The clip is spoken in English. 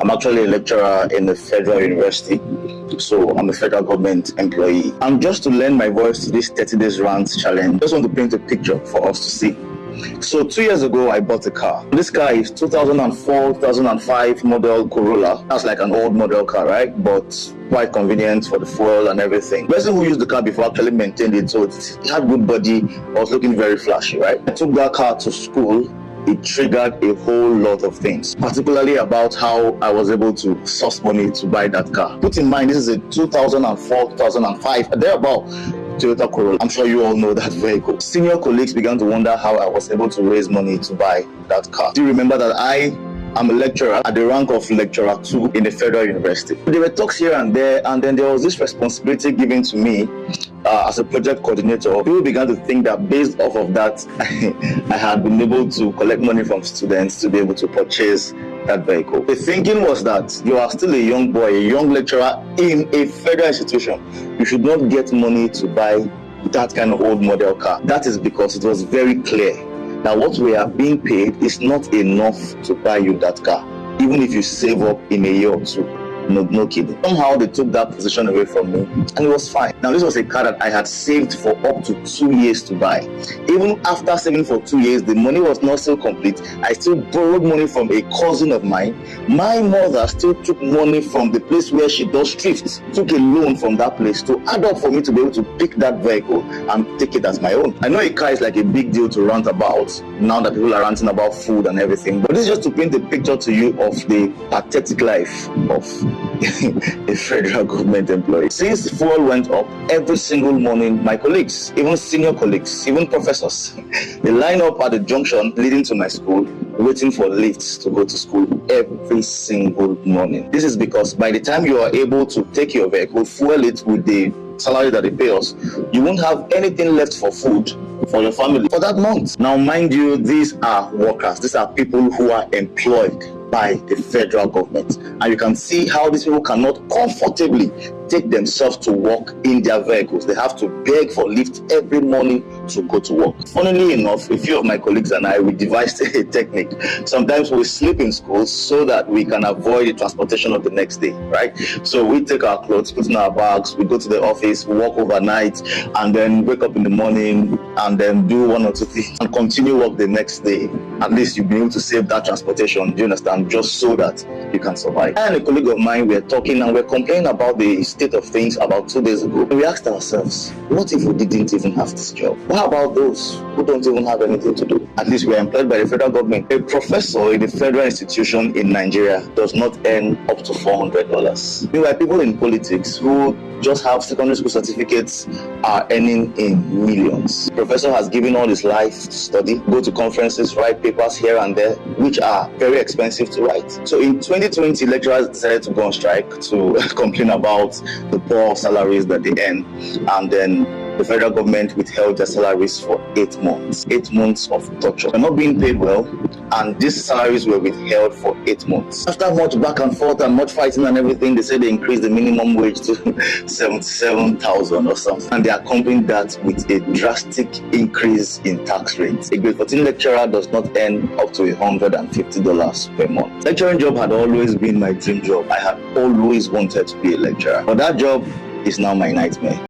I'm actually a lecturer in the federal university, so I'm a federal government employee. And just to lend my voice to this 30 days rant challenge, I just want to paint a picture for us to see. So 2 years ago, I bought a car. This car is 2004, 2005 model Corolla. That's like an old model car, right? But quite convenient for the fuel and everything. The person who used the car before actually maintained it, so it had good body. I was looking very flashy, right? I took that car to school. It triggered a whole lot of things, particularly about how I was able to source money to buy that car. Put in mind, this is a 2004, 2005, thereabout Toyota Corolla. I'm sure you all know that vehicle. Senior colleagues began to wonder how I was able to raise money to buy that car. Do you remember that I'm a lecturer at the rank of lecturer 2 in the federal university? There were talks here and there, and then there was this responsibility given to me as a project coordinator. People began to think that based off of that, I had been able to collect money from students to be able to purchase that vehicle. The thinking was that you are still a young boy, a young lecturer in a federal institution. You should not get money to buy that kind of old model car. That is because it was very clear that what we are being paid is not enough to buy you that car, even if you save up in a year or two. No kidding. Somehow they took that position away from me, and it was fine. Now, this was a car that I had saved for up to 2 years to buy. Even after saving for 2 years, the money was not still complete. I still borrowed money from a cousin of mine. My mother still took money from the place where she does thrift, took a loan from that place to add up for me to be able to pick that vehicle and take it as my own. I know a car is like a big deal to rant about now that people are ranting about food and everything, but this is just to paint a picture to you of the pathetic life of a federal government employee. Since fuel went up, every single morning, my colleagues, even senior colleagues, even professors, they line up at the junction leading to my school, waiting for lifts to go to school every single morning. This is because by the time you are able to take your vehicle, fuel it with the salary that they pay us, you won't have anything left for food for your family for that month. Now, mind you, these are workers. These are people who are employed by the federal government, and you can see how these people cannot comfortably take themselves to work in their vehicles. They have to beg for lift every morning to go to work. Funnily enough, a few of my colleagues and I, we devised a technique. Sometimes we sleep in school so that we can avoid the transportation of the next day, right? So we take our clothes, put in our bags, we go to the office, we work overnight, and then wake up in the morning and then do one or two things and continue work the next day. At least you'll be able to save that transportation, do you understand? Just so that you can survive. I and a colleague of mine were talking and we're complaining about the state of things about 2 days ago. And we asked ourselves, what if we didn't even have this job? What about those who don't even have anything to do? At least we're employed by the federal government. A professor in a federal institution in Nigeria does not earn up to $400. Meanwhile, people in politics who just have secondary school certificates are earning in millions. The professor has given all his life to study, go to conferences, write papers here and there, which are very expensive to write. So in 2020, lecturers decided to go on strike to complain about the poor salaries that they earn, and then the federal government withheld their salaries for 8 months. 8 months of torture. They're not being paid well, and these salaries were withheld for 8 months. After much back and forth and much fighting and everything, they said they increased the minimum wage to 77,000 or something, and they accompanied that with a drastic increase in tax rates. A grade 14 lecturer does not earn up to $150 per month. Lecturing job had always been my dream job. I had always wanted to be a lecturer, but that job is now my nightmare.